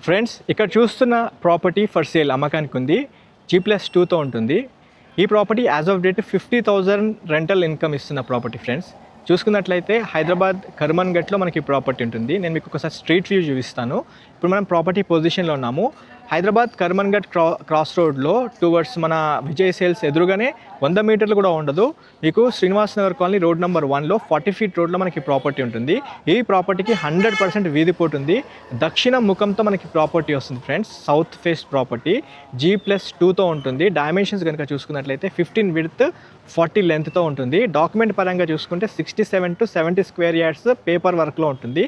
Friends ఇక్కడ చూస్తున్న property for sale అమ్మకానికి ఉంది. G+2తో ఉంటుంది. ఈ property as of date 50,000 rental income ఇస్తున్న ప్రాపర్టీ ఫ్రెండ్స్. చూసుకున్నట్లయితే హైదరాబాద్ కర్మన్ఘట్లో మనకి ప్రాపర్టీ ఉంటుంది. నేను మీకు ఒకసారి స్ట్రీట్ వ్యూ చూపిస్తాను. ఇప్పుడు మనం ప్రాపర్టీ పొజిషన్లో ఉన్నాము. హైదరాబాద్ కర్మన్ఘట్ క్రాస్ రోడ్లో టువర్డ్స్ మన విజయ్ సేల్స్ ఎదురుగానే 100 మీటర్లు కూడా ఉండదు. మీకు Srinivas Nagar colony road number 1లో 40 ఫీట్ రోడ్లో మనకి ప్రాపర్టీ ఉంటుంది. ఈ ప్రాపర్టీకి 100% వీధి పోటు ఉంది. దక్షిణ ముఖంతో మనకి ప్రాపర్టీ వస్తుంది ఫ్రెండ్స్. సౌత్ ఫేస్ ప్రాపర్టీ G+2తో ఉంటుంది. డైమెన్షన్స్ కనుక చూసుకున్నట్లయితే 15 విడ్త్ 40 లెంత్తో ఉంటుంది. డాక్యుమెంట్ పరంగా చూసుకుంటే 67 to 70 స్క్వేర్ యార్డ్స్ పేపర్ వర్క్లో ఉంటుంది.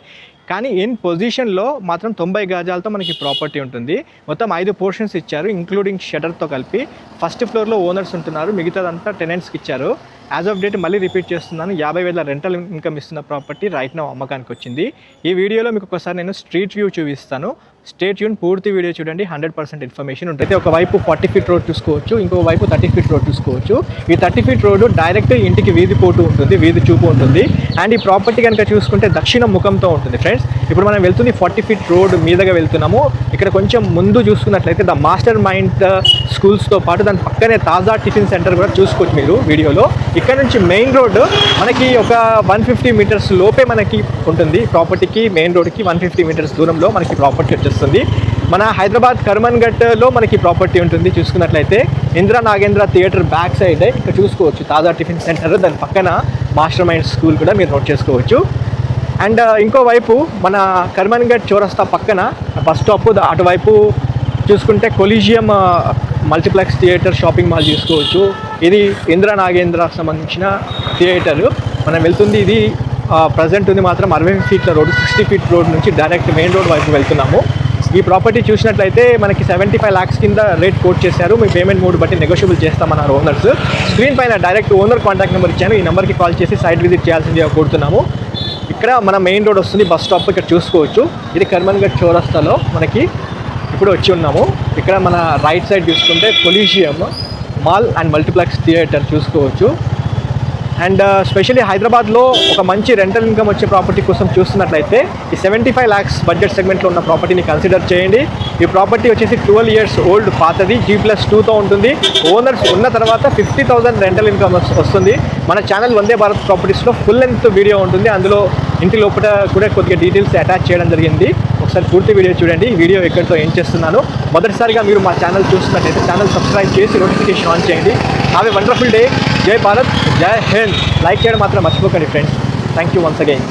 కానీ ఇన్ పొజిషన్లో మాత్రం 90 గజాలతో మనకి ప్రాపర్టీ ఉంటుంది. మొత్తం 5 పోర్షన్స్ ఇచ్చారు ఇంక్లూడింగ్ షటర్తో కలిపి. ఫస్ట్ ఫ్లోర్లో ఓనర్స్ ఉంటున్నారు, మిగతాదంతా టెనెంట్స్కి ఇచ్చారు. యాజ్ ఆఫ్ డేట్ మళ్ళీ రిపీట్ చేస్తున్నాను, 50,000 రెంటల్ ఇన్కమ్ ఇస్తున్న ప్రాపర్టీ రైట్ నౌ అమ్మకానికి వచ్చింది. ఈ వీడియోలో మీకు ఒకసారి నేను స్ట్రీట్ వ్యూ చూపిస్తాను. స్టే ట్యూన్, పూర్తి వీడియో చూడండి. 100% ఇన్ఫర్మేషన్ ఉంటుంది. ఒకవైపు 40 ఫీట్ రోడ్ చూసుకోవచ్చు, ఇంకోవైపు 30 ఫీట్ రోడ్ చూసుకోవచ్చు. ఈ 30 ఫీట్ రోడ్డు డైరెక్ట్ ఇంటికి వీధి పోటు ఉంటుంది, వీధి చూపు ఉంటుంది. అండ్ ఈ ప్రాపర్టీ కనుక చూసుకుంటే దక్షిణ ముఖంతో ఉంటుంది ఫ్రెండ్స్. ఇప్పుడు మనం వెళ్తుంది 40 ఫీట్ రోడ్ మీదగా వెళ్తున్నాము. ఇక్కడ కొంచెం ముందు చూసుకున్నట్లయితే ద మాస్టర్ మైండ్ స్కూల్స్తో పాటు దాని పక్కనే తాజా టిఫిన్ సెంటర్ కూడా చూసుకోవచ్చు మీరు వీడియోలో. ఇక్కడ నుంచి మెయిన్ రోడ్డు మనకి ఒక 150 మీటర్స్ లోపే మనకి ఉంటుంది. ప్రాపర్టీకి మెయిన్ రోడ్కి 150 మీటర్స్ దూరంలో మనకి ప్రాపర్టీ వచ్చేస్తుంది. మన హైదరాబాద్ కర్మన్ఘట్లో మనకి ప్రాపర్టీ ఉంటుంది. చూసుకున్నట్లయితే Indira Nagendra theatre back side ఇక్కడ చూసుకోవచ్చు తాజా టిఫిన్ సెంటర్, దాని పక్కన మాస్టర్ మైండ్ స్కూల్ కూడా మీరు నోట్ చేసుకోవచ్చు. అండ్ ఇంకోవైపు మన కర్మన్ఘట్ చౌరస్తా పక్కన బస్ స్టాప్ అటువైపు చూసుకుంటే collegium multiplex theatre shopping mall చూసుకోవచ్చు. ఇది ఇందిరా నాగేంద్రకు సంబంధించిన థియేటర్ మనం వెళ్తుంది. ఇది ప్రజెంట్ ఉంది మాత్రం 60 ఫీట్ల రోడ్డు, 60 ఫీట్ రోడ్ నుంచి డైరెక్ట్ మెయిన్ రోడ్ వైపు వెళ్తున్నాము. ఈ ప్రాపర్టీ చూసినట్లయితే మనకి 75 lakhs కింద రేట్ కోట్ చేశారు. మీ పేమెంట్ మోడ్ బట్టి నెగోషియబుల్ చేస్తామన్నారు ఓనర్స్. స్క్రీన్ పైన డైరెక్ట్ ఓనర్ కాంటాక్ట్ నెంబర్ ఇచ్చాను. ఈ నెంబర్కి కాల్ చేసి సైట్ విజిట్ చేయాల్సిందిగా కోరుతున్నాము. ఇక్కడ మన మెయిన్ రోడ్ వస్తుంది, బస్ స్టాప్ ఇక్కడ చూసుకోవచ్చు. ఇది కర్మన్ఘట్ చౌరస్తాలో మనకి ఇప్పుడు వచ్చి ఉన్నాము. ఇక్కడ మన రైట్ సైడ్ చూసుకుంటే collegium mall and multiplex theatre చూసుకోవచ్చు. అండ్ స్పెషల్లీ హైదరాబాద్లో ఒక మంచి రెంటల్ ఇన్కమ్ వచ్చే ప్రాపర్టీ కోసం చూస్తున్నట్లయితే ఈ 75 lakhs బడ్జెట్ సెగ్మెంట్లో ఉన్న ప్రాపర్టీని కన్సిడర్ చేయండి. ఈ ప్రాపర్టీ వచ్చేసి 12 years ఓల్డ్ పాతది, G+2తో ఉంటుంది. ఓనర్స్ ఉన్న తర్వాత 50,000 రెంటల్ ఇన్కమ్ వస్తుంది. మన channel Vande Bharat ప్రాపర్టీస్లో full length video ఉంటుంది. అందులో ఇంటి లోపల కూడా కొద్దిగా డీటెయిల్స్ అటాచ్ చేయడం జరిగింది. ఒకసారి పూర్తి వీడియో చూడండి. ఈ వీడియో ఎక్కడితో ఏం చేస్తున్నాను. మొదటిసారిగా మీరు మా ఛానల్ చూస్తున్నట్లయితే ఛానల్ సబ్స్క్రైబ్ చేసి నోటిఫికేషన్ ఆన్ చేయండి. Have a wonderful day. జై భారత్, జై హింద్. లైక్ చేయడం మాత్రం మర్చిపోకండి friends. Thank you once again.